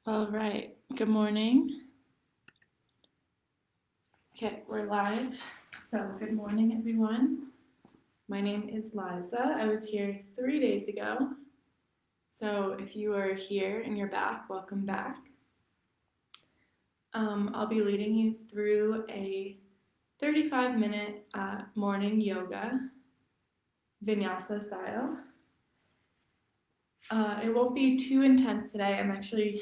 All right, good morning. Okay, we're live. So, good morning, everyone. My name is Liza. I was here 3 days ago. So, if you are here and you're back, welcome back. I'll be leading you through a 35-minute morning yoga, vinyasa style. It won't be too intense today. I'm actually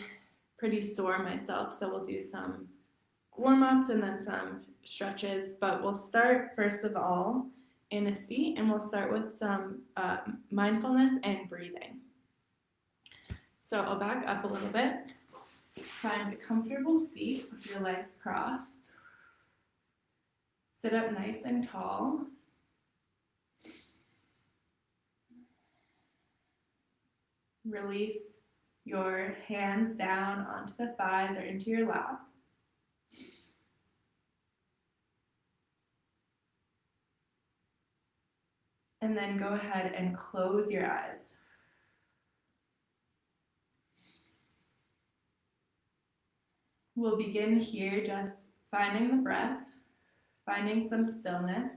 pretty sore myself, so we'll do some warm-ups and then some stretches, but we'll start first of all in a seat, and we'll start with some mindfulness and breathing. So I'll back up a little bit. Find a comfortable seat with your legs crossed. Sit up nice and tall. Release your hands down onto the thighs or into your lap. And then go ahead and close your eyes. We'll begin here just finding the breath, finding some stillness.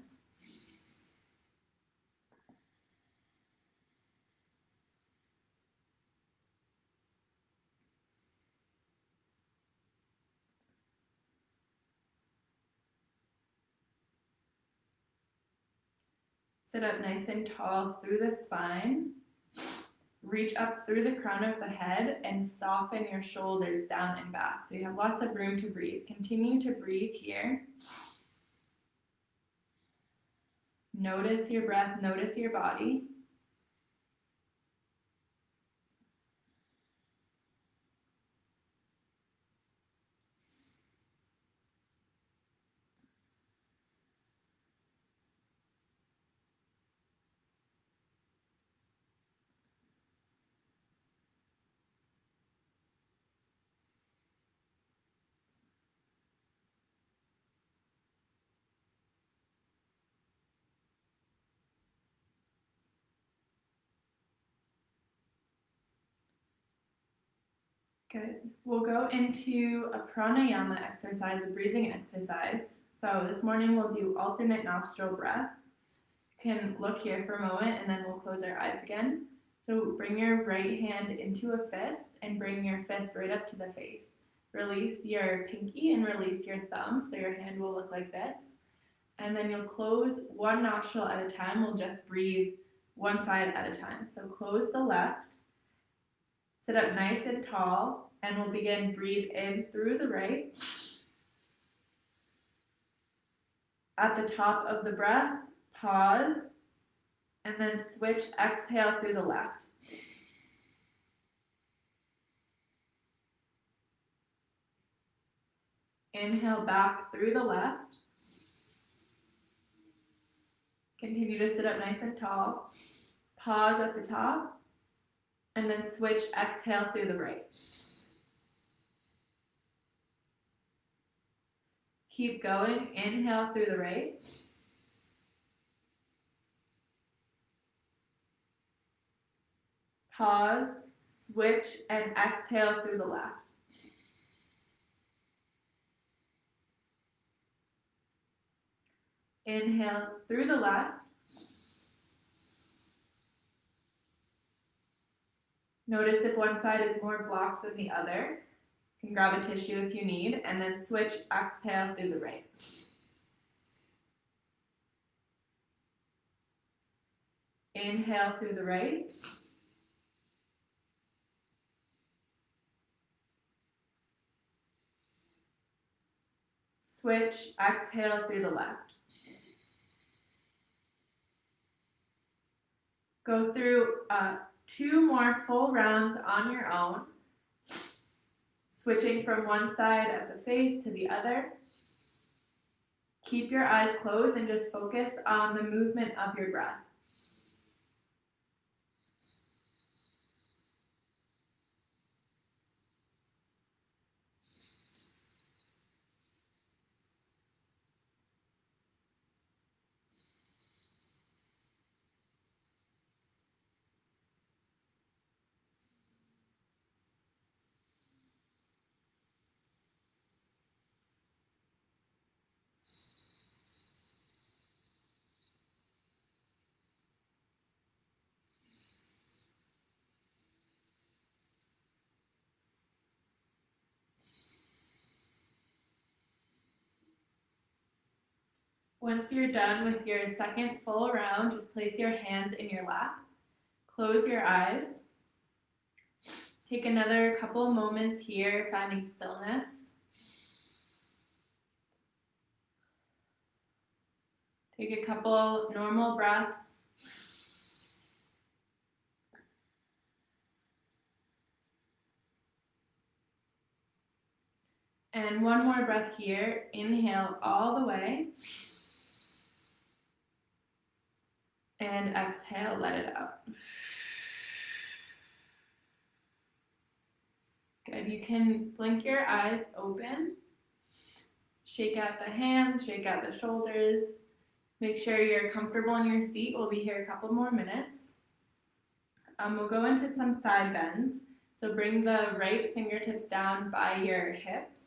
Sit up nice and tall through the spine. Reach up through the crown of the head and soften your shoulders down and back. So you have lots of room to breathe. Continue to breathe here. Notice your breath, notice your body. Good. We'll go into a pranayama exercise, a breathing exercise. So this morning we'll do alternate nostril breath. You can look here for a moment and then we'll close our eyes again. So bring your right hand into a fist and bring your fist right up to the face. Release your pinky and release your thumb, so your hand will look like this. And then you'll close one nostril at a time. We'll just breathe one side at a time. So close the left. Sit up nice and tall, and we'll begin breathe in through the right. At the top of the breath, pause, and then switch, exhale through the left. Inhale back through the left. Continue to sit up nice and tall. Pause at the top, and then switch, exhale through the right. Keep going. Inhale through the right. Pause, switch, and exhale through the left. Inhale through the left. Notice if one side is more blocked than the other. You can grab a tissue if you need, and then switch, exhale through the right. Inhale through the right. Switch, exhale through the left. Go through 2 more full rounds on your own, switching from one side of the face to the other. Keep your eyes closed and just focus on the movement of your breath. Once you're done with your second full round, just place your hands in your lap. Close your eyes. Take another couple moments here, finding stillness. Take a couple normal breaths. And one more breath here. Inhale all the way. And exhale, let it out. Good. You can blink your eyes open. Shake out the hands, shake out the shoulders. Make sure you're comfortable in your seat. We'll be here a couple more minutes. We'll go into some side bends. So bring the right fingertips down by your hips.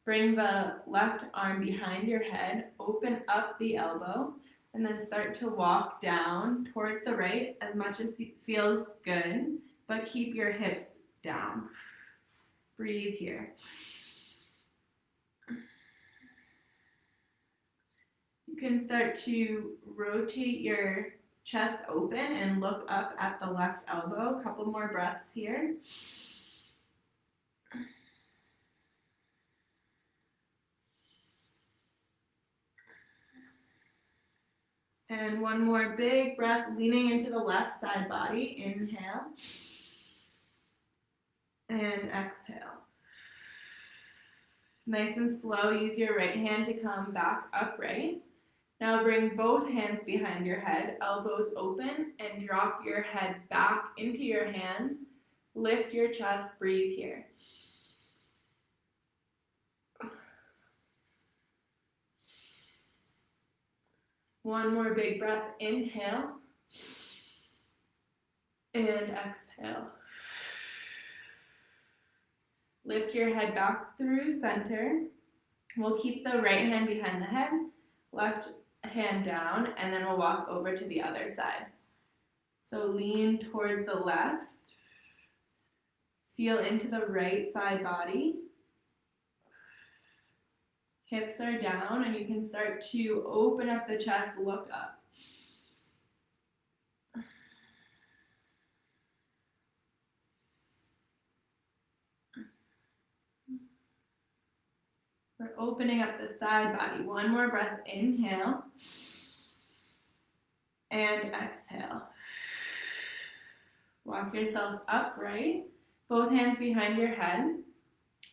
Bring the left arm behind your head. Open up the elbow. And then start to walk down towards the right as much as it feels good. But keep your hips down. Breathe here. You can start to rotate your chest open and look up at the left elbow. A couple more breaths here. And one more big breath, leaning into the left side body. Inhale. And exhale. Nice and slow, use your right hand to come back upright. Now bring both hands behind your head, elbows open, and drop your head back into your hands. Lift your chest, breathe here. One more big breath, inhale, and exhale. Lift your head back through center. We'll keep the right hand behind the head, left hand down, and then we'll walk over to the other side. So lean towards the left. Feel into the right side body. Hips are down, and you can start to open up the chest, look up. We're opening up the side body. One more breath, inhale, and exhale. Walk yourself upright, both hands behind your head.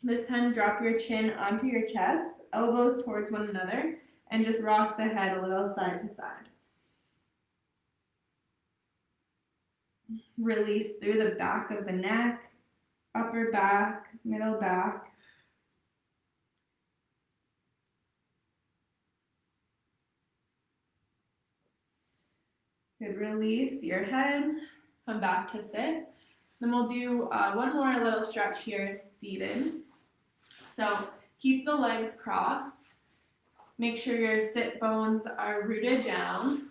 This time, drop your chin onto your chest, elbows towards one another, and just rock the head a little side to side. Release through the back of the neck, upper back, middle back. Good, release your head, come back to sit. Then we'll do one more little stretch here, seated. So keep the legs crossed. Make sure your sit bones are rooted down.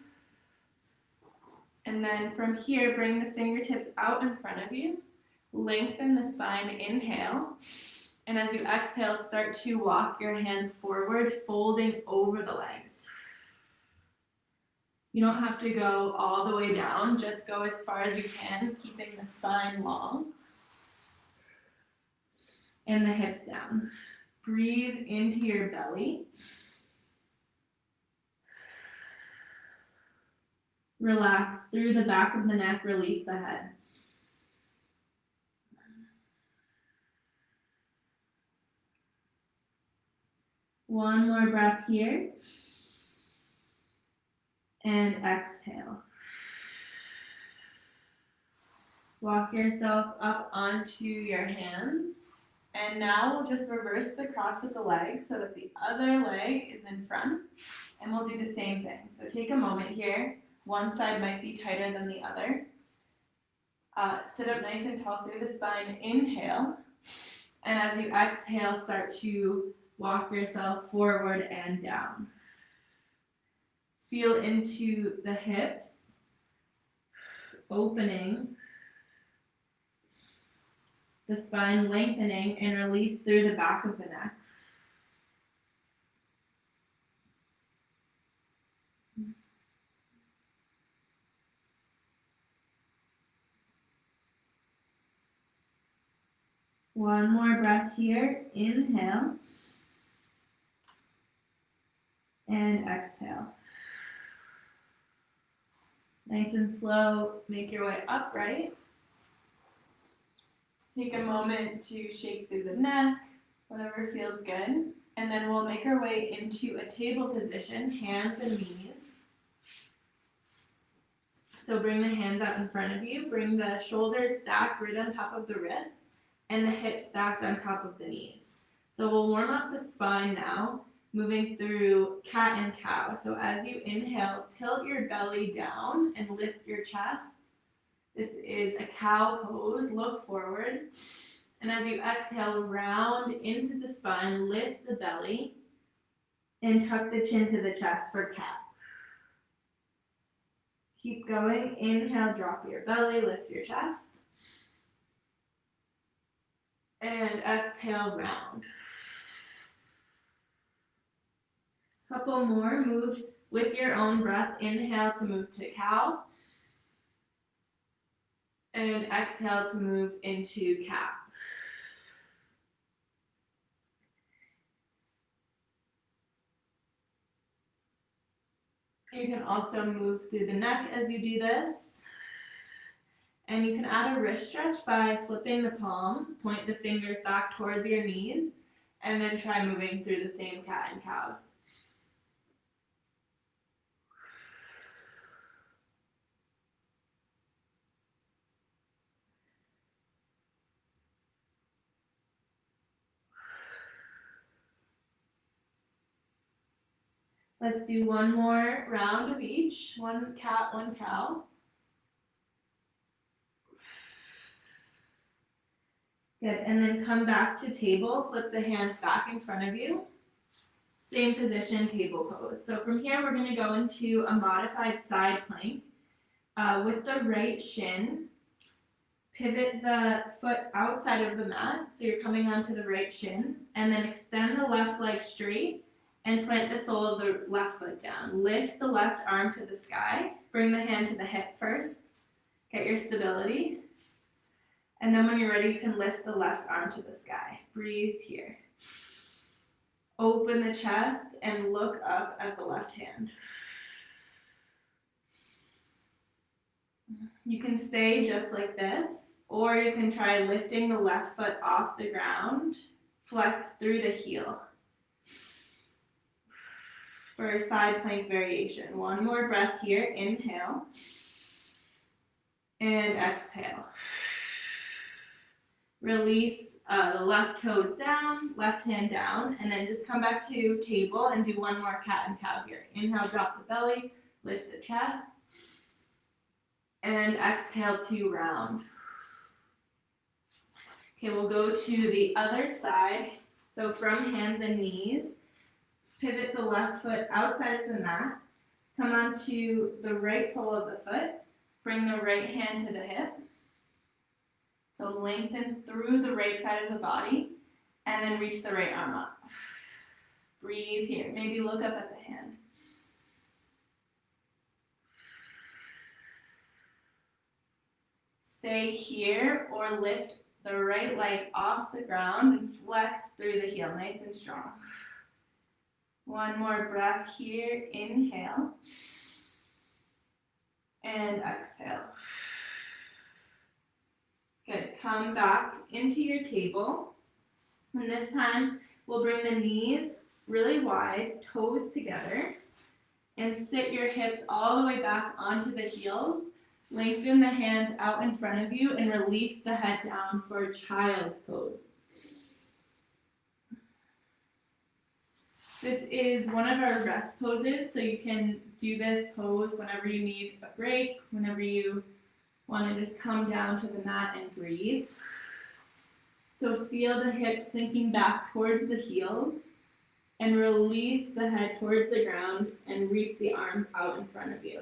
And then from here, bring the fingertips out in front of you. Lengthen the spine, inhale. And as you exhale, start to walk your hands forward, folding over the legs. You don't have to go all the way down, just go as far as you can, keeping the spine long and the hips down. Breathe into your belly. Relax through the back of the neck, release the head. One more breath here. And exhale. Walk yourself up onto your hands. And now we'll just reverse the cross with the legs so that the other leg is in front. And we'll do the same thing. So take a moment here. One side might be tighter than the other. Sit up nice and tall through the spine. Inhale. And as you exhale, start to walk yourself forward and down. Feel into the hips, opening, the spine lengthening, and release through the back of the neck. One more breath here. Inhale and exhale. Nice and slow. Make your way upright. Take a moment to shake through the neck, whatever feels good. And then we'll make our way into a table position, hands and knees. So bring the hands out in front of you. Bring the shoulders stacked right on top of the wrists and the hips stacked on top of the knees. So we'll warm up the spine now, moving through cat and cow. So as you inhale, tilt your belly down and lift your chest. This is a cow pose. Look forward. And as you exhale, round into the spine, lift the belly, and tuck the chin to the chest for cat. Keep going. Inhale, drop your belly, lift your chest. And exhale, round. Couple more. Move with your own breath. Inhale to move to cow. And exhale to move into cat. You can also move through the neck as you do this. And you can add a wrist stretch by flipping the palms, point the fingers back towards your knees, and then try moving through the same cat and cows. Let's do one more round of each. One cat, one cow. Good, and then come back to table. Flip the hands back in front of you. Same position, table pose. So from here, we're going to go into a modified side plank. With the right shin, pivot the foot outside of the mat. So you're coming onto the right shin. And then extend the left leg straight and plant the sole of the left foot down. Lift the left arm to the sky. Bring the hand to the hip first. Get your stability. And then when you're ready, you can lift the left arm to the sky. Breathe here. Open the chest and look up at the left hand. You can stay just like this, or you can try lifting the left foot off the ground. Flex through the heel. For a side plank variation. One more breath here. Inhale. And exhale. Release the left toes down, left hand down, and then just come back to table and do one more cat and cow here. Inhale, drop the belly, lift the chest, and exhale to round. Okay, we'll go to the other side. So from hands and knees, pivot the left foot outside of the mat, come onto the right sole of the foot, bring the right hand to the hip. So lengthen through the right side of the body, and then reach the right arm up. Breathe here. Maybe look up at the hand. Stay here or lift the right leg off the ground and flex through the heel, nice and strong. One more breath here. Inhale. And exhale. Good. Come back into your table. And this time, we'll bring the knees really wide, toes together, and sit your hips all the way back onto the heels. Lengthen the hands out in front of you and release the head down for child's pose. This is one of our rest poses, so you can do this pose whenever you need a break, whenever you want to just come down to the mat and breathe. So feel the hips sinking back towards the heels and release the head towards the ground and reach the arms out in front of you.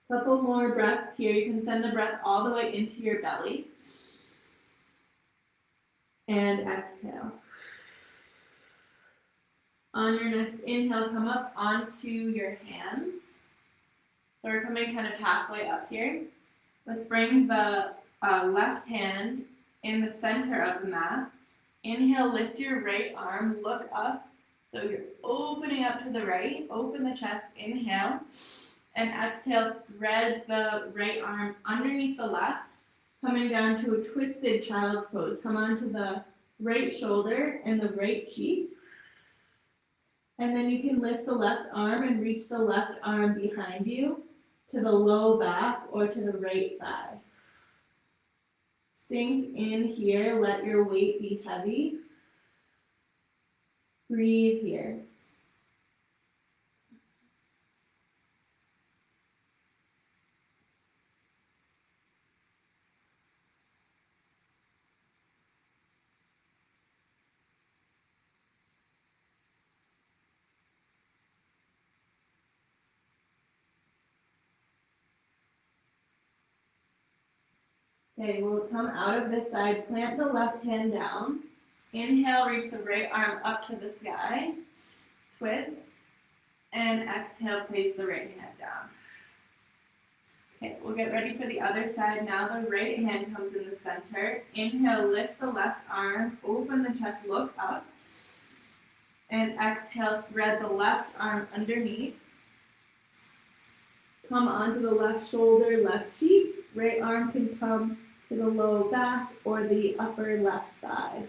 Couple more breaths here. You can send the breath all the way into your belly. and exhale. On your next inhale, come up onto your hands. So we're coming kind of halfway up here. Let's bring the left hand in the center of the mat. Inhale, lift your right arm, look up. So you're opening up to the right, open the chest, inhale. And exhale, thread the right arm underneath the left, coming down to a twisted child's pose. Come onto the right shoulder and the right cheek. And then you can lift the left arm and reach the left arm behind you to the low back or to the right thigh. Sink in here, let your weight be heavy. Breathe here. Okay, we'll come out of this side, plant the left hand down. Inhale, reach the right arm up to the sky. Twist. And exhale, place the right hand down. Okay, we'll get ready for the other side. Now the right hand comes in the center. Inhale, lift the left arm, open the chest, look up. And exhale, thread the left arm underneath. Come onto the left shoulder, left cheek. Right arm can come to the low back or the upper left thigh.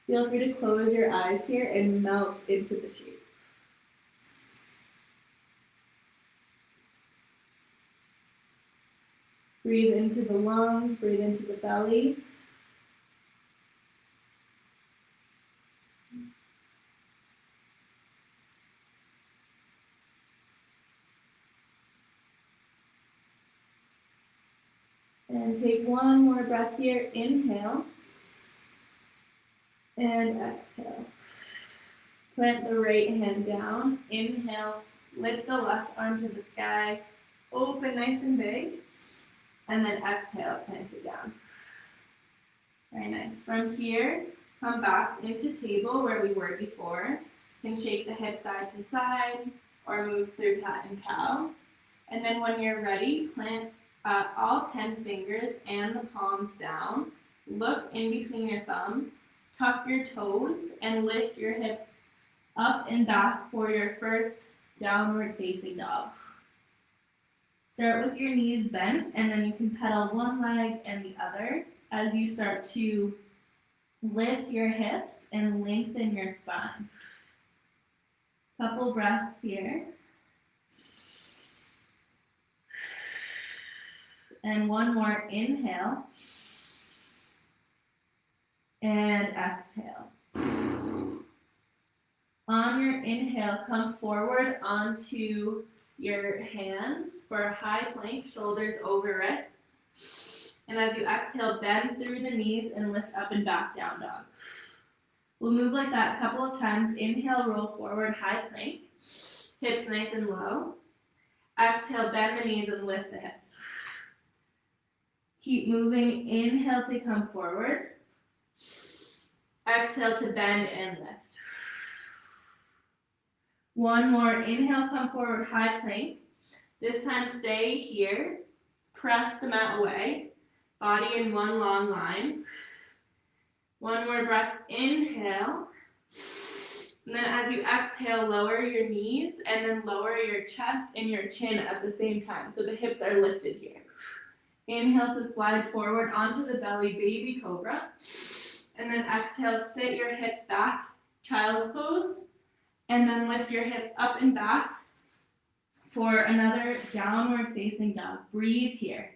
Feel free to close your eyes here and melt into the shape. Breathe into the lungs, breathe into the belly. And take one more breath here. Inhale. And exhale. Plant the right hand down. Inhale. Lift the left arm to the sky. Open nice and big. And then exhale, plant it down. Very nice. From here, come back into table where we were before. You can shake the hips side to side or move through cat and cow. And then when you're ready, plant all 10 fingers and the palms down. Look in between your thumbs. Tuck your toes and lift your hips up and back for your first downward facing dog. Start with your knees bent, and then you can pedal one leg and the other as you start to lift your hips and lengthen your spine. Couple breaths here. And one more, inhale. And exhale. On your inhale, come forward onto your hands for a high plank, shoulders over wrists. And as you exhale, bend through the knees and lift up and back, down dog. We'll move like that a couple of times. Inhale, roll forward, high plank. Hips nice and low. Exhale, bend the knees and lift the hips. Keep moving. Inhale to come forward. Exhale to bend and lift. One more. Inhale, come forward, high plank. This time stay here. Press the mat away. Body in one long line. One more breath. Inhale. And then as you exhale, lower your knees and then lower your chest and your chin at the same time. So the hips are lifted here. Inhale to slide forward onto the belly, baby cobra. And then exhale, sit your hips back, child's pose. And then lift your hips up and back for another downward facing dog. Breathe here.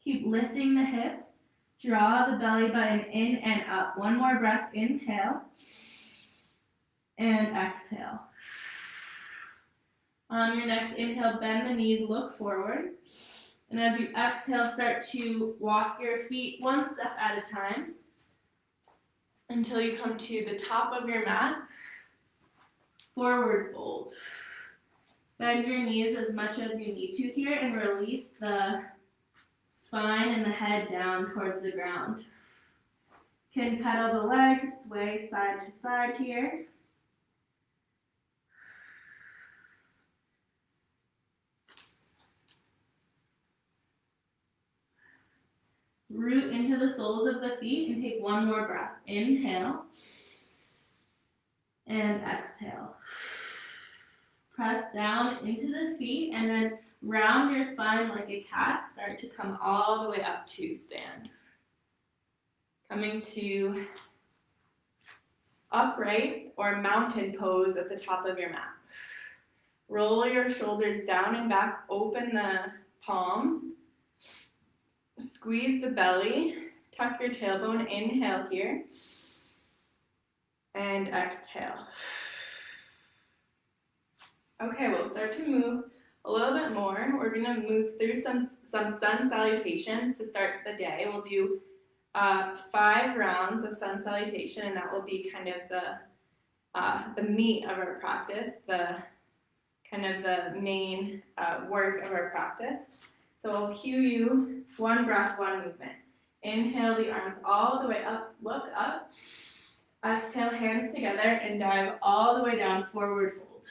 Keep lifting the hips. Draw the belly button in and up. One more breath. Inhale. And exhale. On your next inhale, bend the knees, look forward. And as you exhale, start to walk your feet one step at a time until you come to the top of your mat. Forward fold. Bend your knees as much as you need to here and release the Spine and the head down towards the ground. Can pedal the legs, sway side to side here. Root into the soles of the feet and take one more breath. Inhale and exhale. Press down into the feet and then round your spine like a cat. Start to come all the way up to stand. Coming to upright or mountain pose at the top of your mat. Roll your shoulders down and back, open the palms. Squeeze the belly, tuck your tailbone, inhale here, and exhale. Okay, we'll start to move a little bit more. We're gonna move through some sun salutations to start the day. We'll do 5 rounds of sun salutation, and that will be kind of the meat of our practice, the main work of our practice. So I'll cue you, 1 breath, 1 movement. Inhale the arms all the way up, look up. Exhale, hands together and dive all the way down, forward fold.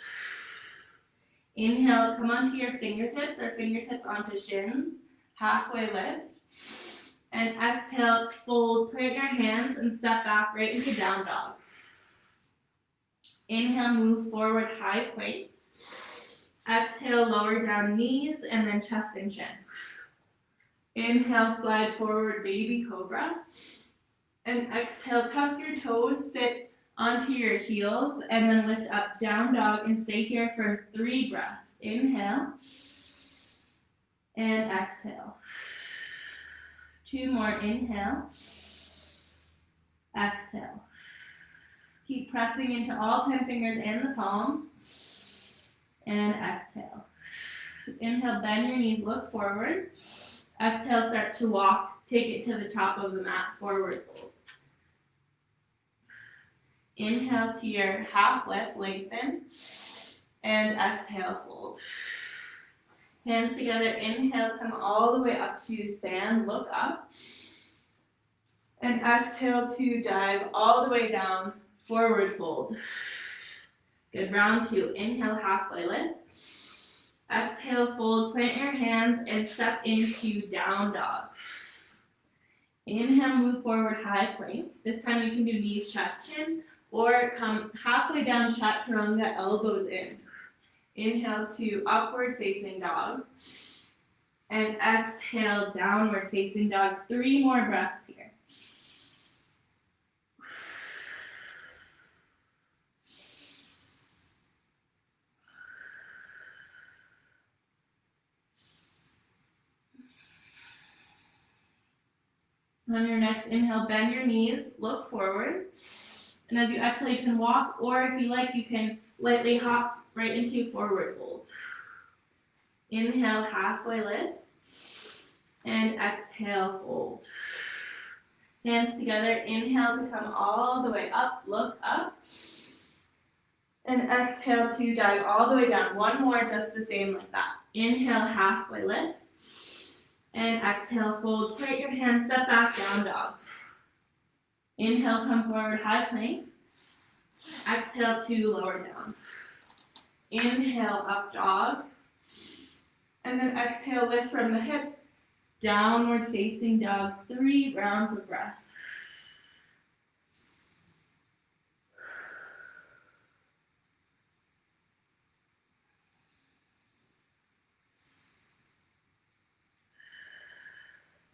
Inhale, come onto your fingertips or fingertips onto shins, halfway lift. And exhale, fold, plant your hands and step back right into down dog. Inhale, move forward, high plank. Exhale, lower down knees and then chest and chin. Inhale, slide forward, baby cobra. And exhale, tuck your toes, sit onto your heels, and then lift up, down dog, and stay here for 3 breaths. Inhale, and exhale. 2 more, inhale, exhale. Keep pressing into all 10 fingers and the palms. And exhale. Inhale, bend your knees, look forward. Exhale, start to walk. Take it to the top of the mat, forward fold. Inhale to your half lift, lengthen. And exhale, fold. Hands together, inhale, come all the way up to stand, look up. And exhale to dive all the way down, forward fold. Good, round 2. Inhale, halfway lift. Exhale, fold, plant your hands and step into down dog. Inhale, move forward, high plank. This time you can do knees, chest, chin, or come halfway down, chaturanga, elbows in. Inhale to upward facing dog. And exhale, downward facing dog. 3 more breaths here. On your next inhale, bend your knees, look forward. And as you exhale, you can walk, or if you like, you can lightly hop right into forward fold. Inhale, halfway lift. And exhale, fold. Hands together, inhale to come all the way up, look up. And exhale to dive all the way down. 1 more, just the same like that. Inhale, halfway lift. And exhale, fold, plant your hands, step back, down dog. Inhale, come forward, high plank. Exhale to lower down. Inhale, up dog. And then exhale, lift from the hips, downward facing dog. 3 rounds of breath.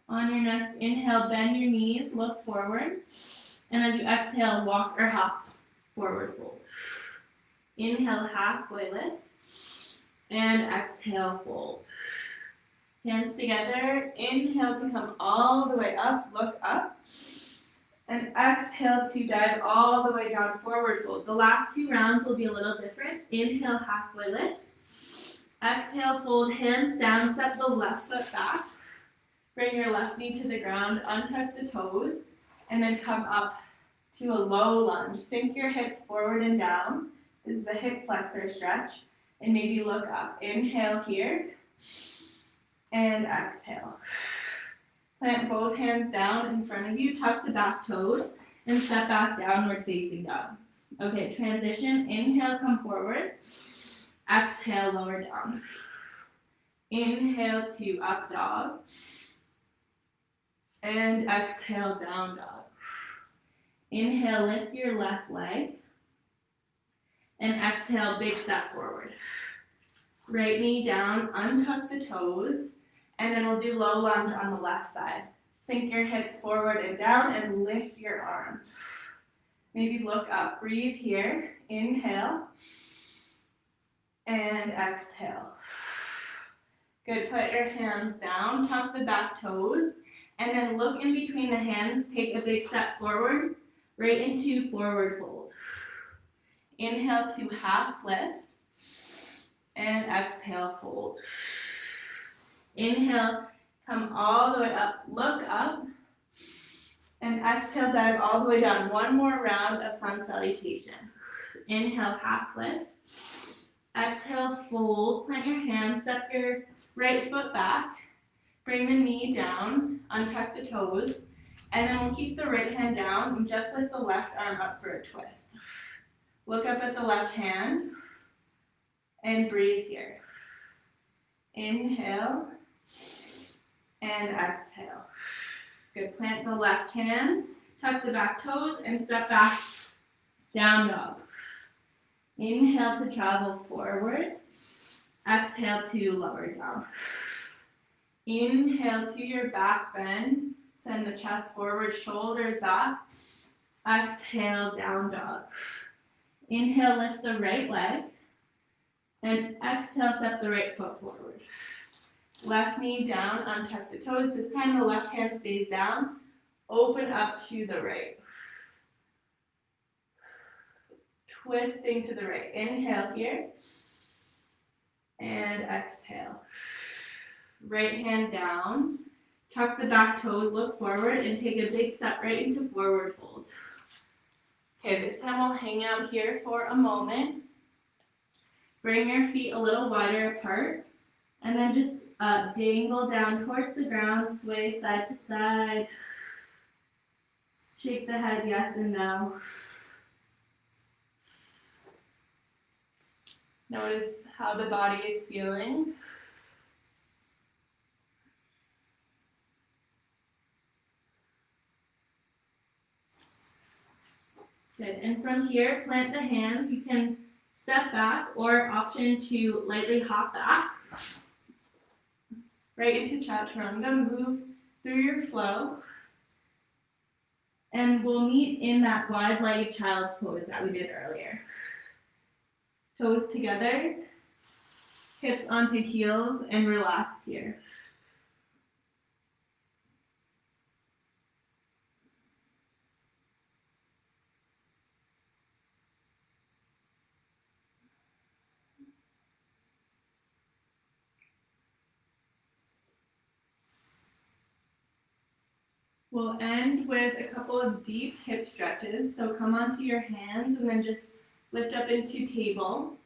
On your next inhale, bend your knees, look forward. And as you exhale, walk or hop, forward fold. Inhale, halfway lift. And exhale, fold. Hands together. Inhale to come all the way up, look up. And exhale to dive all the way down, forward fold. The last 2 rounds will be a little different. Inhale, halfway lift. Exhale, fold, hands down, step the left foot back. Bring your left knee to the ground, untuck the toes, and then come up to a low lunge. Sink your hips forward and down. This is the hip flexor stretch. And maybe look up. Inhale here, and exhale. Plant both hands down in front of you, tuck the back toes, and step back downward facing dog. Okay, transition. Inhale, come forward. Exhale, lower down. Inhale to up dog. And exhale, down dog. Inhale, lift your left leg. And exhale, big step forward. Right knee down, untuck the toes. And then we'll do low lunge on the left side. Sink your hips forward and down and lift your arms. Maybe look up. Breathe here. Inhale. And exhale. Good. Put your hands down. Tuck the back toes. And then look in between the hands. Take a big step forward. Right into forward fold. Inhale to half lift. And exhale, fold. Inhale, come all the way up, look up, and exhale, dive all the way down. One more round of sun salutation. Inhale, half lift. Exhale, fold, plant your hands, step your right foot back, bring the knee down, untuck the toes, and then we'll keep the right hand down and just lift the left arm up for a twist. Look up at the left hand and breathe here. Inhale. And exhale. Good. Plant the left hand, tuck the back toes, and step back, down dog. Inhale to travel forward. Exhale to lower down. Inhale to your back bend. Send the chest forward, shoulders back. Exhale, down dog. Inhale, lift the right leg. And exhale, step the right foot forward. Left knee down, untuck the toes. This time the left hand stays down. Open up to the right. Twisting to the right. Inhale here. And exhale. Right hand down. Tuck the back toes, look forward, and take a big step right into forward fold. Okay, this time we'll hang out here for a moment. Bring your feet a little wider apart. And then just dangle down towards the ground, sway side to side. Shake the head yes and no. Notice how the body is feeling. Good. And from here, plant the hands. You can step back or option to lightly hop back. Right into chaturanga, move through your flow. And we'll meet in that wide-legged child's pose that we did earlier. Toes together, hips onto heels, and relax here. We'll end with a couple of deep hip stretches. So come onto your hands and then just lift up into table.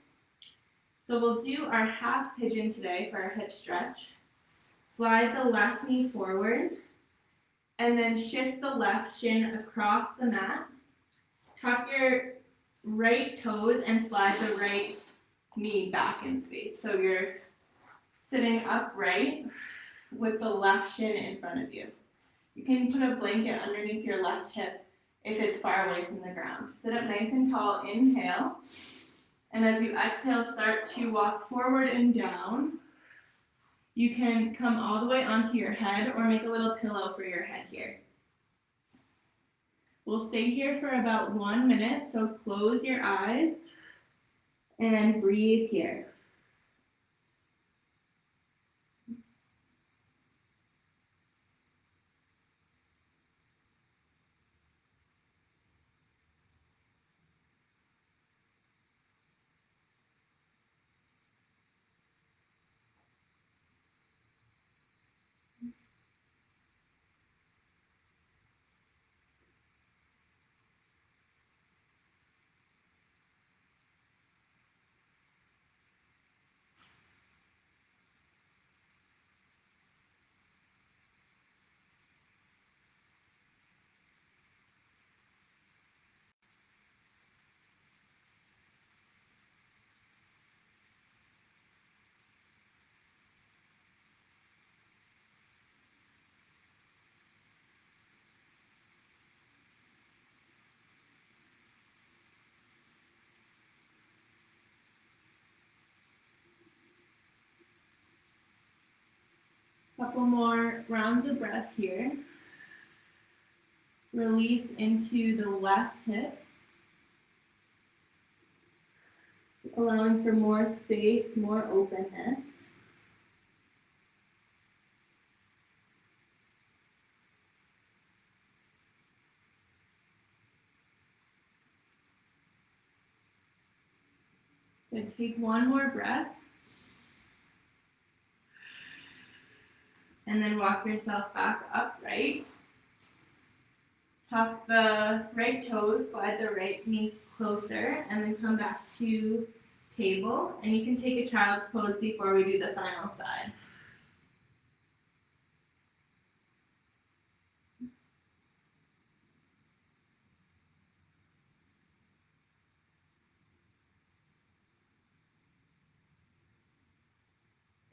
So we'll do our half pigeon today for our hip stretch. Slide the left knee forward and then shift the left shin across the mat. Tuck your right toes and slide the right knee back in space. So you're sitting upright with the left shin in front of you. You can put a blanket underneath your left hip if it's far away from the ground. Sit up nice and tall, inhale. And as you exhale, start to walk forward and down. You can come all the way onto your head or make a little pillow for your head here. We'll stay here for about 1 minute, so close your eyes and breathe here. Couple more rounds of breath here. Release into the left hip, allowing for more space, more openness. Good. Take one more breath. And then walk yourself back upright. Tuck the right toes, slide the right knee closer, and then come back to table. And you can take a child's pose before we do the final side.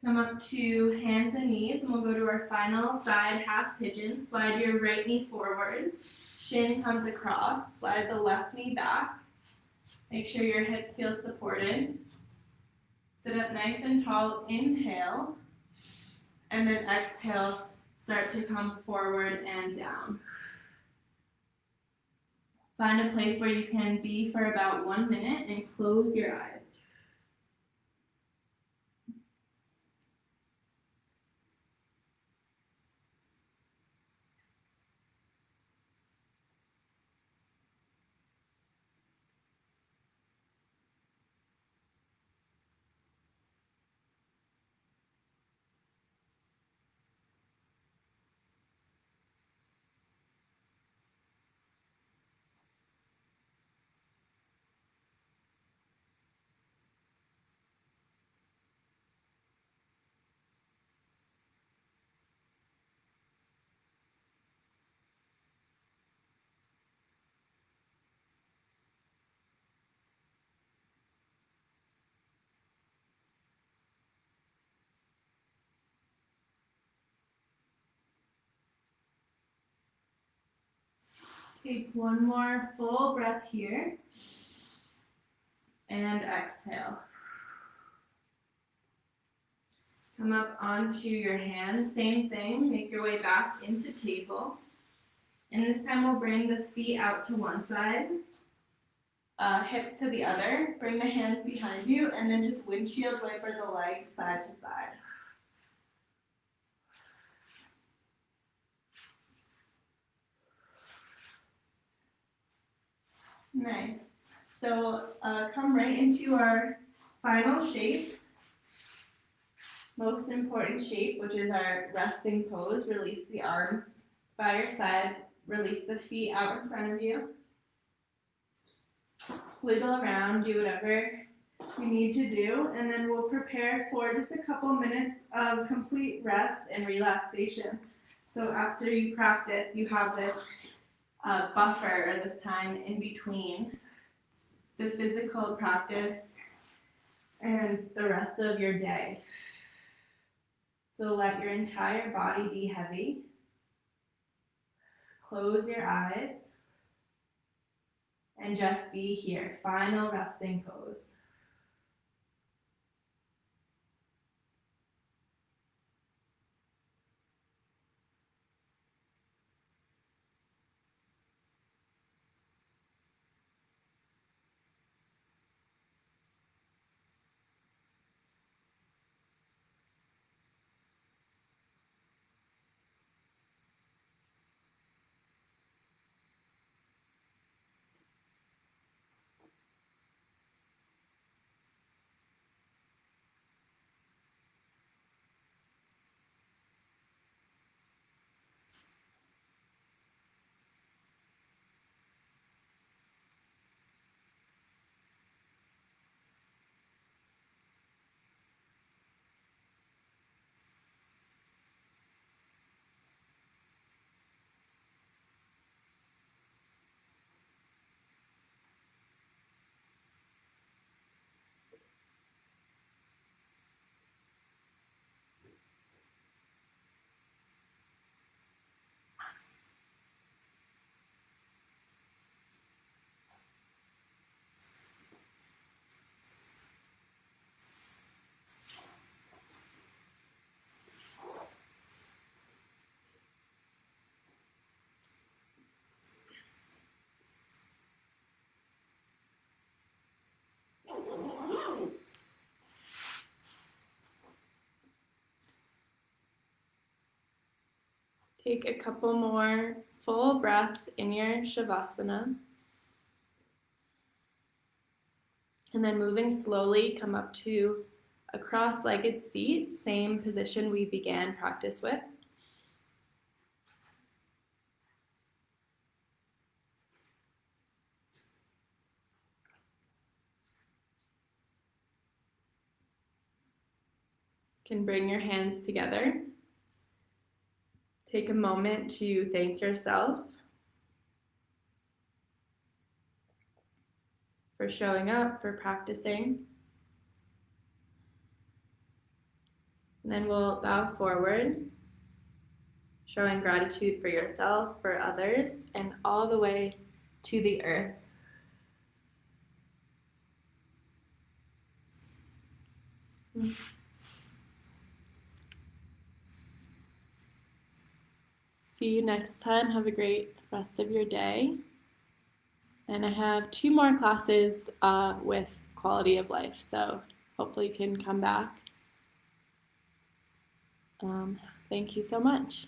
Come up to hands and knees, and we'll go to our final side half pigeon. Slide your right knee forward, shin comes across, slide the left knee back. Make sure your hips feel supported. Sit up nice and tall, inhale, and then exhale, start to come forward and down. Find a place where you can be for about 1 minute and close your eyes. Take one more full breath here. And exhale. Come up onto your hands, same thing, make your way back into table. And this time we'll bring the feet out to one side, hips to the other. Bring the hands behind you, and then just windshield wiper the legs side to side. Nice. So come right into our final shape. Most important shape, which is our resting pose. Release the arms by your side. Release the feet out in front of you. Wiggle around, do whatever you need to do, and then we'll prepare for just a couple minutes of complete rest and relaxation. So after you practice, you have this buffer or this time in between the physical practice and the rest of your day. So let your entire body be heavy. Close your eyes and just be here. Final resting pose. Take a couple more full breaths in your Shavasana. And then moving slowly, come up to a cross-legged seat, same position we began practice with. You can bring your hands together. Take a moment to thank yourself for showing up, for practicing. And then we'll bow forward, showing gratitude for yourself, for others, and all the way to the earth. See you next time. Have a great rest of your day. And I have 2 more classes with quality of life, so hopefully you can come back. Thank you so much.